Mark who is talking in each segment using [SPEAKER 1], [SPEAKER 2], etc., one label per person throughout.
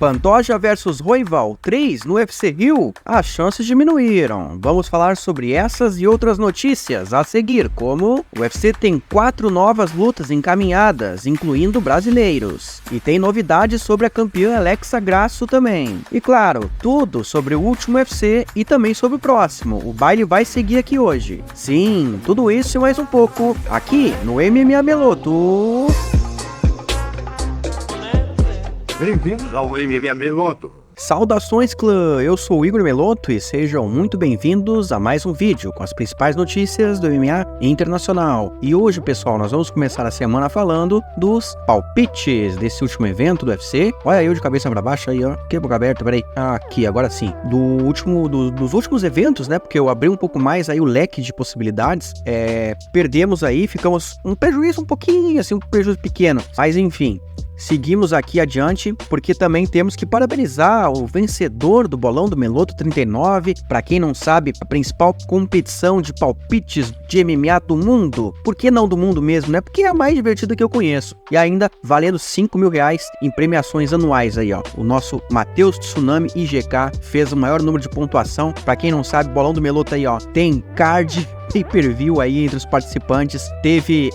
[SPEAKER 1] Pantoja versus Royval 3 no UFC Rio, as chances diminuíram. Vamos falar sobre essas e outras notícias a seguir, como o UFC tem 4 novas lutas encaminhadas, incluindo brasileiros. E tem novidades sobre a campeã Alexa Grasso também. E claro, tudo sobre o último UFC e também sobre o próximo. O baile vai seguir aqui hoje. Sim, tudo isso e mais um pouco aqui no MMA Meloto.
[SPEAKER 2] Bem-vindos ao MMA Meloto.
[SPEAKER 1] Saudações clã, eu sou o Igor Meloto e sejam muito bem-vindos a mais um vídeo com as principais notícias do MMA internacional. E hoje, pessoal, nós vamos começar a semana falando dos palpites desse último evento do UFC. Olha eu de cabeça pra baixo aí, ó, que boca aberta, peraí. Aqui, agora sim. Dos últimos eventos, né, porque eu abri um pouco mais aí o leque de possibilidades. Perdemos aí, ficamos um prejuízo um pouquinho, assim, um prejuízo pequeno. Mas enfim. Seguimos aqui adiante, porque também temos que parabenizar o vencedor do Bolão do Meloto 39. Para quem não sabe, a principal competição de palpites de MMA do mundo. Por que não do mundo mesmo, né? Porque é a mais divertida que eu conheço. E ainda valendo R$5 mil em premiações anuais aí, ó. O nosso Matheus Tsunami IGK fez o maior número de pontuação. Para quem não sabe, Bolão do Meloto aí, ó, tem card pay-per-view aí entre os participantes. Teve,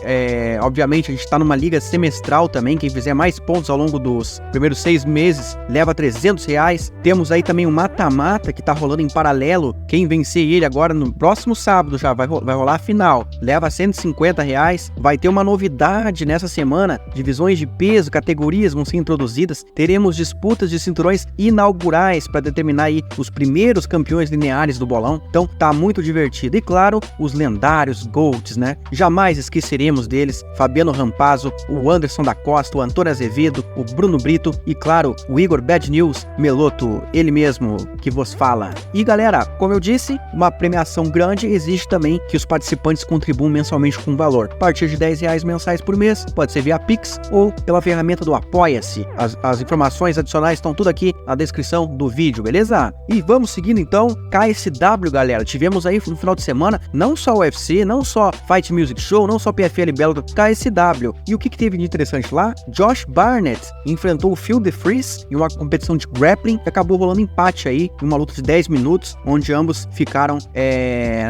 [SPEAKER 1] obviamente, a gente tá numa liga semestral também. Quem fizer mais pontos ao longo dos primeiros 6 meses leva R$300. Temos aí também um mata-mata que tá rolando em paralelo. Quem vencer ele agora no próximo sábado já vai rolar a final, leva R$150. Vai ter uma novidade nessa semana: divisões de peso, categorias vão ser introduzidas. Teremos disputas de cinturões inaugurais para determinar aí os primeiros campeões lineares do bolão. Então tá muito divertido. E claro, os lendários GOATs, né? Jamais esqueceremos deles: Fabiano Rampazzo, o Anderson da Costa, o Antônio Azevedo, o Bruno Brito e, claro, o Igor Bad News Meloto, ele mesmo que vos fala. E galera, como eu disse, uma premiação grande exige também que os participantes contribuam mensalmente com valor. A partir de R$10 mensais por mês, pode ser via Pix ou pela ferramenta do Apoia-se. As informações adicionais estão tudo aqui na descrição do vídeo, beleza? E vamos seguindo então. KSW, galera, tivemos aí no final de semana não só o UFC, não só Fight Music Show, não só PFL Bellator, KSW. E o que teve de interessante lá? Josh Barnett enfrentou o Phil DeFries em uma competição de grappling que acabou rolando empate aí, em uma luta de 10 minutos, onde ambos ficaram,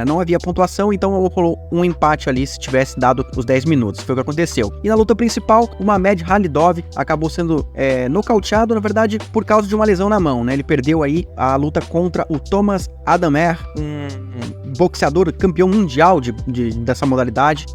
[SPEAKER 1] não havia pontuação, então rolou um empate ali se tivesse dado os 10 minutos. Foi o que aconteceu. E na luta principal, o Mamed Khalidov acabou sendo nocauteado, na verdade, por causa de uma lesão na mão, né? Ele perdeu aí a luta contra o Thomas Adamer, boxeador campeão mundial dessa modalidade.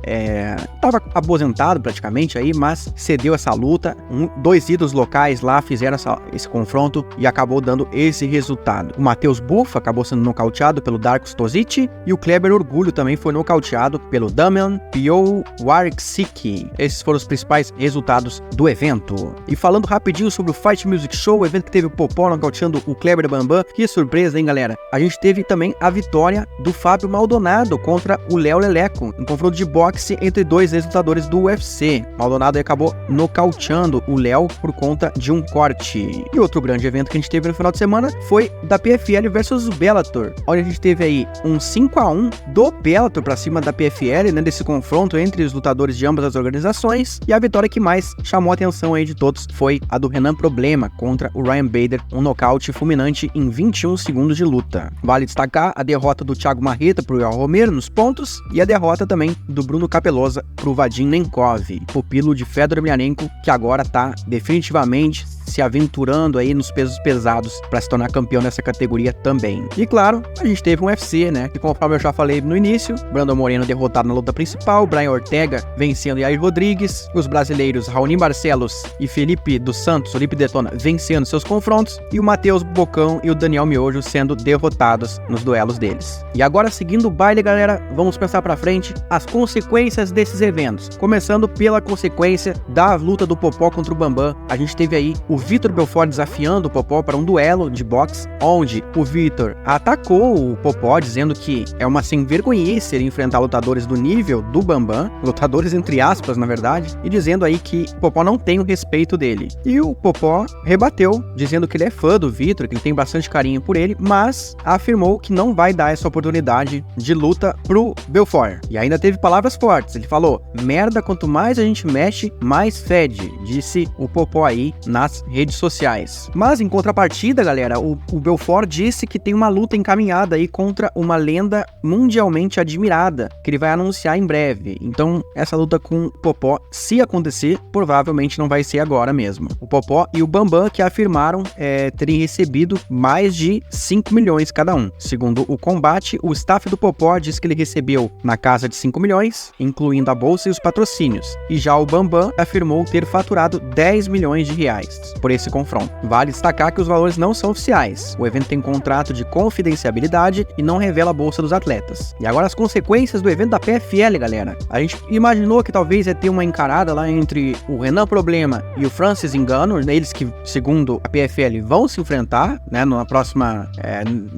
[SPEAKER 1] Tava aposentado praticamente aí, mas cedeu essa luta. 2 ídolos locais lá fizeram esse confronto e acabou dando esse resultado. O Matheus Buff acabou sendo nocauteado pelo Darko Stosic e o Kleber Orgulho também foi nocauteado pelo Damian Piowarczyk. Esses foram os principais resultados do evento. E falando rapidinho sobre o Fight Music Show, o evento que teve o Popó nocauteando o Kleber Bambam. Que surpresa, hein, galera? A gente teve também a vitória do Fábio Maldonado contra o Léo Leleco, um confronto de boxe entre 2 ex-lutadores do UFC. Maldonado acabou nocauteando o Léo por conta de um corte. E outro grande evento que a gente teve no final de semana foi da PFL versus o Bellator, onde a gente teve aí um 5-1 do Bellator pra cima da PFL, né, desse confronto entre os lutadores de ambas as organizações. E a vitória que mais chamou a atenção aí de todos foi a do Renan Problema contra o Ryan Bader, um nocaute fulminante em 21 segundos de luta. Vale destacar a derrota do Thiago Marreta pro Yoel Romero nos pontos e a derrota também do Bruno Capelosa pro Vadim Nenkov, pupilo de Fedor Emelianenko, que agora tá definitivamente se aventurando aí nos pesos pesados para se tornar campeão nessa categoria também. E claro, a gente teve um UFC, né, que conforme eu já falei no início, Brandon Moreno derrotado na luta principal, Brian Ortega vencendo Yair Rodrigues, os brasileiros Raoni Barcelos e Felipe dos Santos, Felipe Detona, vencendo seus confrontos, e o Matheus Bocão e o Daniel Miojo sendo derrotados nos duelos deles. E agora, seguindo o baile, galera, vamos pensar pra frente as consequências desses eventos. Começando pela consequência da luta do Popó contra o Bambam. A gente teve aí o Vitor Belfort desafiando o Popó para um duelo de boxe, onde o Vitor atacou o Popó, dizendo que é uma sem-vergonhice ele enfrentar lutadores do nível do Bambam, lutadores entre aspas, na verdade, e dizendo aí que o Popó não tem o respeito dele. E o Popó rebateu, dizendo que ele é fã do Vitor, que ele tem bastante carinho por ele, mas afirmou que não vai dar essa oportunidade de luta pro Belfort. E ainda teve palavras fortes, ele falou: merda, quanto mais a gente mexe, mais fede, disse o Popó aí nas nas redes sociais. Mas em contrapartida, galera, o Belfort disse que tem uma luta encaminhada aí contra uma lenda mundialmente admirada, que ele vai anunciar em breve. Então, essa luta com o Popó, se acontecer, provavelmente não vai ser agora mesmo. O Popó e o Bambam que afirmaram terem recebido mais de 5 milhões cada um. Segundo o Combate, o staff do Popó diz que ele recebeu na casa de 5 milhões, incluindo a bolsa e os patrocínios. E já o Bambam afirmou ter faturado 10 milhões de reais por esse confronto. Vale destacar que os valores não são oficiais. O evento tem contrato de confidencialidade e não revela a bolsa dos atletas. E agora as consequências do evento da PFL, galera. A gente imaginou que talvez ia ter uma encarada lá entre o Renan Problema e o Francis Ngannou, eles que, segundo a PFL, vão se enfrentar, né, na próxima,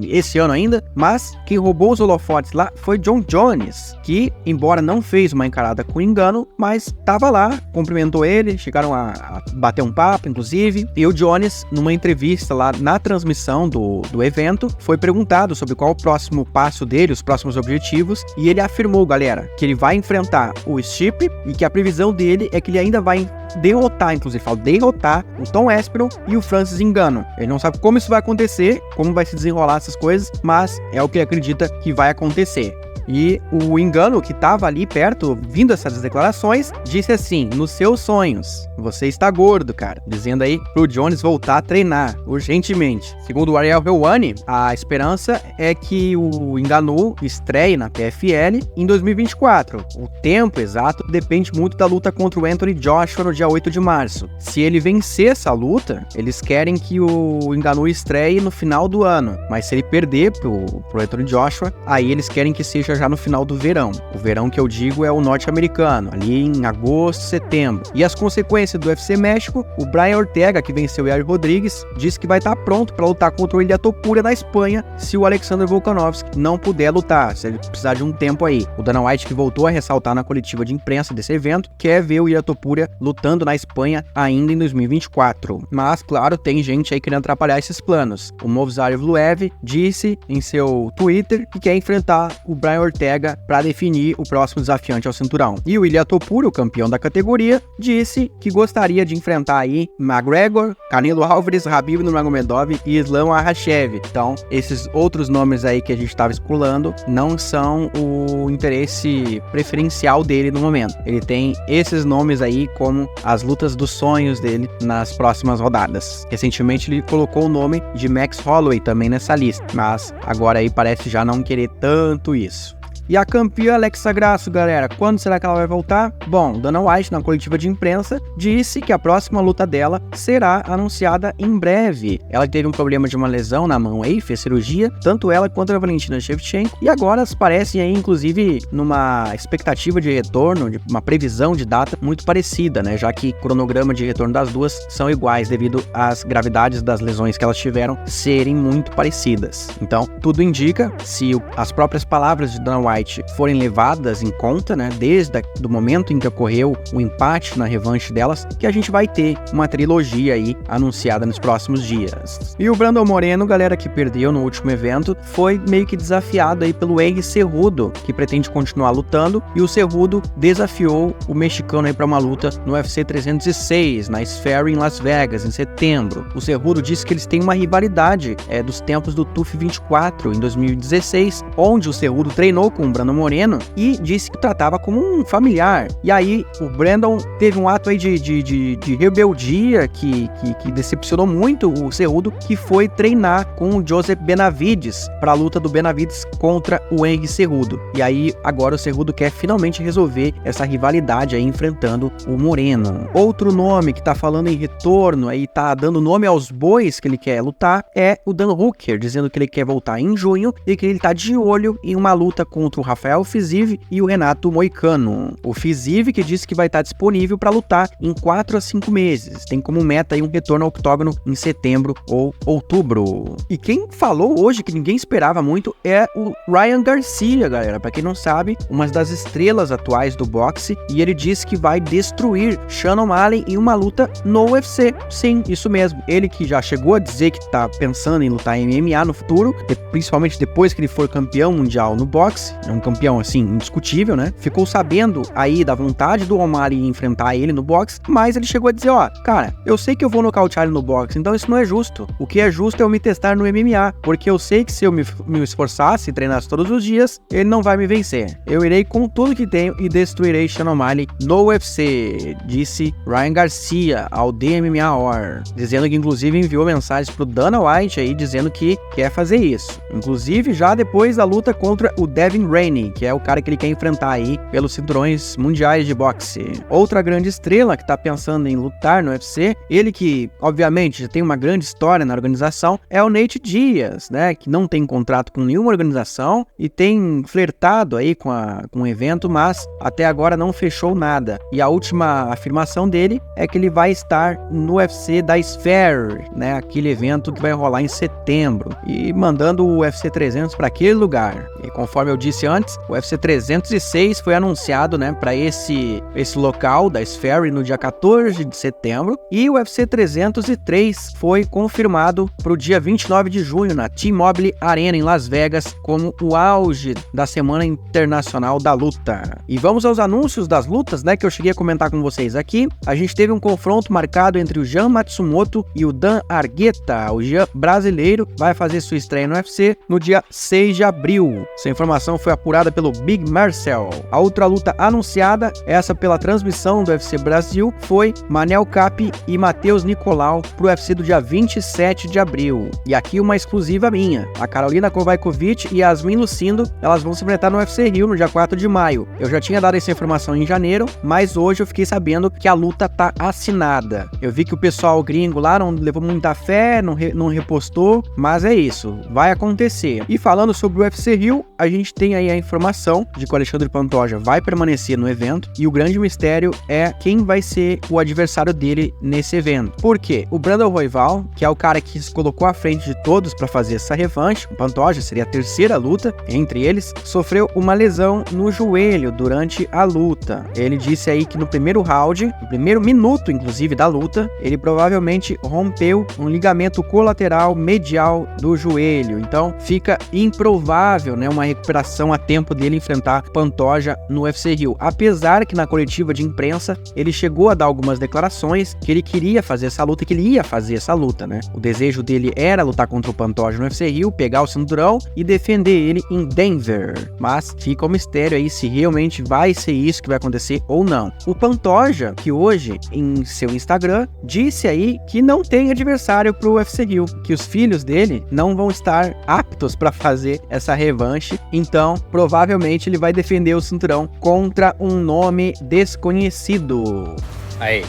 [SPEAKER 1] esse ano ainda, mas quem roubou os holofotes lá foi John Jones, que, embora não fez uma encarada com o Ngannou, mas tava lá, cumprimentou ele, chegaram a bater um papo, inclusive, e o Jones, numa entrevista lá na transmissão do evento, foi perguntado sobre qual o próximo passo dele, os próximos objetivos, e ele afirmou, galera, que ele vai enfrentar o Stipe e que a previsão dele é que ele ainda vai derrotar, inclusive, derrotar o Tom Aspinall e o Francis Ngannou. Ele não sabe como isso vai acontecer, como vai se desenrolar essas coisas, mas é o que ele acredita que vai acontecer. E o Ngannou, que estava ali perto, ouvindo essas declarações, disse assim: nos seus sonhos, você está gordo, cara. Dizendo aí pro Jones voltar a treinar urgentemente. Segundo o Ariel Helwani, a esperança é que o Ngannou estreie na PFL em 2024. O tempo exato depende muito da luta contra o Anthony Joshua no dia 8 de março. Se ele vencer essa luta, eles querem que o Ngannou estreie no final do ano. Mas se ele perder pro Anthony Joshua, aí eles querem que seja já no final do verão. O verão que eu digo é o norte-americano, ali em agosto, setembro. E as consequências do UFC México, o Brian Ortega, que venceu o Yair Rodrigues, disse que vai estar pronto para lutar contra o Ilia Topuria na Espanha, se o Alexander Volkanovski não puder lutar, se ele precisar de um tempo aí. O Dana White, que voltou a ressaltar na coletiva de imprensa desse evento, quer ver o Ilia Topuria lutando na Espanha ainda em 2024. Mas, claro, tem gente aí querendo atrapalhar esses planos. O Movsar Evloev disse em seu Twitter que quer enfrentar o Brian Ortega para definir o próximo desafiante ao cinturão. E o Ilia Topuria, o campeão da categoria, disse que gostaria de enfrentar aí McGregor, Canelo Álvares, Khabib Nurmagomedov e Islam Makhachev. Então, esses outros nomes aí que a gente estava esculando não são o interesse preferencial dele no momento. Ele tem esses nomes aí como as lutas dos sonhos dele nas próximas rodadas. Recentemente ele colocou o nome de Max Holloway também nessa lista, mas agora aí parece já não querer tanto isso. E a campeã Alexa Grasso, galera, quando será que ela vai voltar? Bom, Dana White, na coletiva de imprensa, disse que a próxima luta dela será anunciada em breve. Ela teve um problema de uma lesão na mão aí, fez cirurgia, tanto ela quanto a Valentina Shevchenko, e agora parecem aí, inclusive, numa expectativa de retorno, de uma previsão de data muito parecida, né? Já que o cronograma de retorno das duas são iguais devido às gravidades das lesões que elas tiveram serem muito parecidas. Então, tudo indica, se as próprias palavras de Dana White forem levadas em conta, né, desde o momento em que ocorreu o empate na revanche delas, que a gente vai ter uma trilogia aí anunciada nos próximos dias. E o Brandon Moreno, galera, que perdeu no último evento, foi meio que desafiado aí pelo Henry Cejudo, que pretende continuar lutando, e o Cejudo desafiou o mexicano aí para uma luta no UFC 306, na Sphere em Las Vegas, em setembro. O Cejudo disse que eles têm uma rivalidade dos tempos do TUF 24, em 2016, onde o Cejudo treinou com o Brandon Moreno e disse que o tratava como um familiar. E aí o Brandon teve um ato aí de rebeldia que decepcionou muito o Cejudo, que foi treinar com o Joseph Benavides para a luta do Benavides contra o Henry Cejudo. E aí agora o Cejudo quer finalmente resolver essa rivalidade aí enfrentando o Moreno. Outro nome que tá falando em retorno aí, tá dando nome aos bois que ele quer lutar, é o Dan Hooker, dizendo que ele quer voltar em junho e que ele tá de olho em uma luta contra o Rafael Fiziev e o Renato Moicano. O Fiziev que disse que vai estar disponível para lutar em 4 a 5 meses. Tem como meta aí um retorno ao octógono em setembro ou outubro. E quem falou hoje que ninguém esperava muito é o Ryan Garcia, galera. Para quem não sabe, uma das estrelas atuais do boxe, e ele disse que vai destruir Sean O'Malley em uma luta no UFC. Sim, isso mesmo. Ele que já chegou a dizer que tá pensando em lutar em MMA no futuro, principalmente depois que ele for campeão mundial no boxe. é um campeão, assim, indiscutível, né? Ficou sabendo aí da vontade do O'Malley em enfrentar ele no boxe, mas ele chegou a dizer, ó, cara, eu sei que eu vou nocautear ele no boxe, então isso não é justo. O que é justo é eu me testar no MMA, porque eu sei que se eu me esforçasse e treinasse todos os dias, ele não vai me vencer. Eu irei com tudo que tenho e destruirei Sean O'Malley no UFC, disse Ryan Garcia ao MMA War, dizendo que inclusive enviou mensagens pro Dana White aí, dizendo que quer fazer isso. Inclusive já depois da luta contra o Devin Haney, que é o cara que ele quer enfrentar aí pelos cinturões mundiais de boxe. Outra grande estrela que tá pensando em lutar no UFC, ele que obviamente já tem uma grande história na organização, é o Nate Diaz, né, que não tem contrato com nenhuma organização e tem flertado aí com o evento, mas até agora não fechou nada. E a última afirmação dele é que ele vai estar no UFC da Sphere, né, aquele evento que vai rolar em setembro, e mandando o UFC 300 para aquele lugar. E conforme eu disse antes, o UFC 306 foi anunciado, né, para esse local da Sphere no dia 14 de setembro, e o UFC 303 foi confirmado para o dia 29 de junho na T-Mobile Arena em Las Vegas como o auge da Semana Internacional da Luta. E vamos aos anúncios das lutas, né, que eu cheguei a comentar com vocês aqui. A gente teve um confronto marcado entre o Jean Matsumoto e o Dan Argueta. O Jean brasileiro vai fazer sua estreia no UFC no dia 6 de abril. Essa informação foi apurada pelo Big Marcel. A outra luta anunciada, essa pela transmissão do UFC Brasil, foi Manel Kape e Matheus Nicolau pro UFC do dia 27 de abril. E aqui uma exclusiva minha. A Carolina Kovaikovic e Yasmin Lucindo, elas vão se enfrentar no UFC Rio no dia 4 de maio. Eu já tinha dado essa informação em janeiro, mas hoje eu fiquei sabendo que a luta tá assinada. Eu vi que o pessoal gringo lá não levou muita fé, não repostou, mas é isso, vai acontecer. E falando sobre o UFC Rio, a gente tem aí a informação de que o Alexandre Pantoja vai permanecer no evento, e o grande mistério é quem vai ser o adversário dele nesse evento. Por quê? O Brandon Royval, que é o cara que se colocou à frente de todos para fazer essa revanche, o Pantoja seria a terceira luta entre eles, sofreu uma lesão no joelho durante a luta. Ele disse aí que no primeiro round, no primeiro minuto inclusive da luta, ele provavelmente rompeu um ligamento colateral medial do joelho. Então fica improvável, né, uma recuperação a tempo dele enfrentar Pantoja no UFC Rio. Apesar que na coletiva de imprensa ele chegou a dar algumas declarações que ele queria fazer essa luta, que ele ia fazer essa luta, né? O desejo dele era lutar contra o Pantoja no UFC Rio, pegar o cinturão e defender ele em Denver. Mas fica o mistério aí se realmente vai ser isso que vai acontecer ou não. O Pantoja, que hoje em seu Instagram disse aí que não tem adversário pro UFC Rio, que os filhos dele não vão estar aptos para fazer essa revanche, então provavelmente ele vai defender o cinturão contra um nome desconhecido.
[SPEAKER 3] Aí,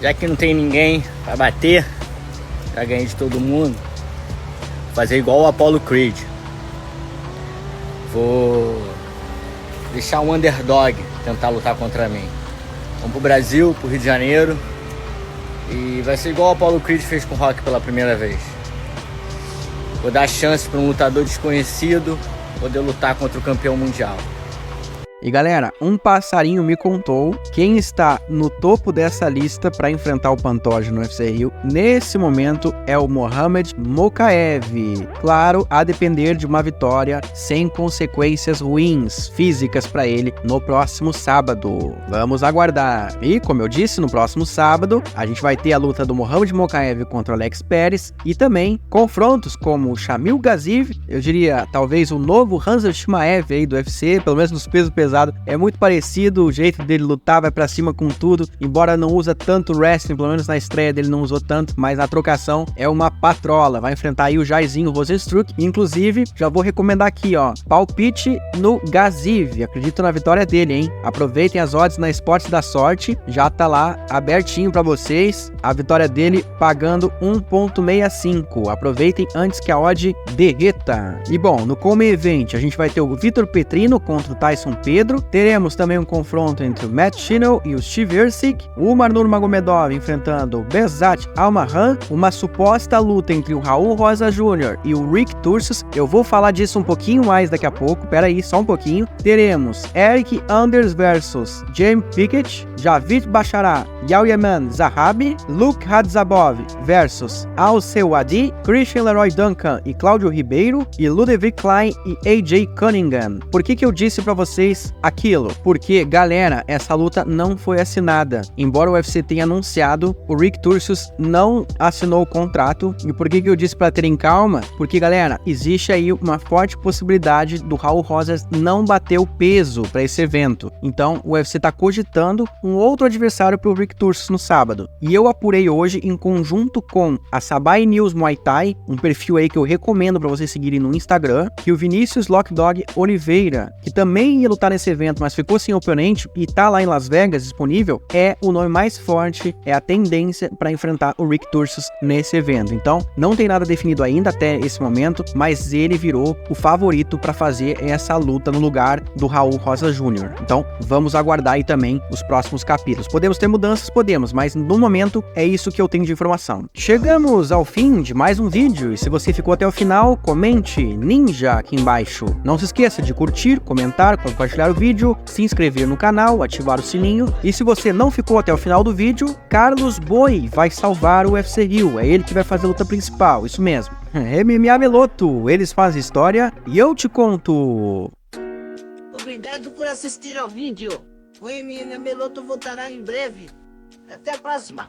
[SPEAKER 3] já que não tem ninguém pra bater, já ganhei de todo mundo, vou fazer igual o Apollo Creed. Vou deixar um underdog tentar lutar contra mim. Vamos pro Brasil, pro Rio de Janeiro, e vai ser igual o Apollo Creed fez com o Rock pela primeira vez. Vou dar chance para um lutador desconhecido poder lutar contra o campeão mundial.
[SPEAKER 1] E galera, um passarinho me contou quem está no topo dessa lista para enfrentar o Pantoja no UFC Rio nesse momento é o Mohamed Mokaev. Claro, a depender de uma vitória sem consequências ruins físicas para ele no próximo sábado. Vamos aguardar. E como eu disse, no próximo sábado a gente vai ter a luta do Mohamed Mokaev contra o Alex Perez e também confrontos como o Shamil Gaziev, eu diria talvez o novo Khamzat Chimaev aí do UFC, pelo menos nos pesos pesados. É muito parecido, o jeito dele lutar, vai pra cima com tudo, embora não usa tanto wrestling, pelo menos na estreia dele não usou tanto, mas na trocação é uma patrola, vai enfrentar aí o Jairzinho Rozenstruik, inclusive já vou recomendar aqui, ó, palpite no Gaziev, acredito na vitória dele, hein, aproveitem as odds na Esportes da Sorte, já tá lá abertinho pra vocês, a vitória dele pagando 1.65, aproveitem antes que a odd derreta. E bom, no Come Event a gente vai ter o Vitor Petrino contra o Tyson Pedro, Pedro. Teremos também um confronto entre o Matt Shinnell e o Steve Erceg. O Umar Nurmagomedov enfrentando o Behzat Almahan. Uma suposta luta entre o Raul Rosa Jr. e o Rick Turcios. Eu vou falar disso um pouquinho mais daqui a pouco. Pera aí, só um pouquinho. Teremos Eric Anders versus James Pickett. Javid Basharah, Yaouyaman Zahabi. Luke Hadzabov versus Alceu Adi. Christian Leroy Duncan e Cláudio Ribeiro. E Ludovic Klein e AJ Cunningham. Por que eu disse pra vocês aquilo? Porque, galera, essa luta não foi assinada. Embora o UFC tenha anunciado, o Rick Turcios não assinou o contrato. E por que eu disse pra terem calma? Porque, galera, existe aí uma forte possibilidade do Raul Rosas não bater o peso pra esse evento. Então, o UFC tá cogitando um outro adversário pro Rick Turcios no sábado. E eu apurei hoje, em conjunto com a Sabai News Muay Thai, um perfil aí que eu recomendo pra vocês seguirem no Instagram, que o Vinícius Lockdog Oliveira, que também ia lutar nesse evento, mas ficou sem oponente e tá lá em Las Vegas disponível, é o nome mais forte, é a tendência para enfrentar o Rick Turcios nesse evento. Então, não tem nada definido ainda até esse momento, mas ele virou o favorito para fazer essa luta no lugar do Raul Rosa Jr. Então, vamos aguardar aí também os próximos capítulos. Podemos ter mudanças? Podemos, mas no momento é isso que eu tenho de informação. Chegamos ao fim de mais um vídeo, e se você ficou até o final, comente Ninja aqui embaixo. Não se esqueça de curtir, comentar, compartilhar o vídeo, se inscrever no canal, ativar o sininho. E se você não ficou até o final do vídeo, Carlos Boi vai salvar o UFC Rio. É ele que vai fazer a luta principal, isso mesmo. MMA Meloto, eles fazem história e eu te conto.
[SPEAKER 4] Obrigado por assistir ao vídeo. O MMA Meloto voltará em breve. Até a próxima.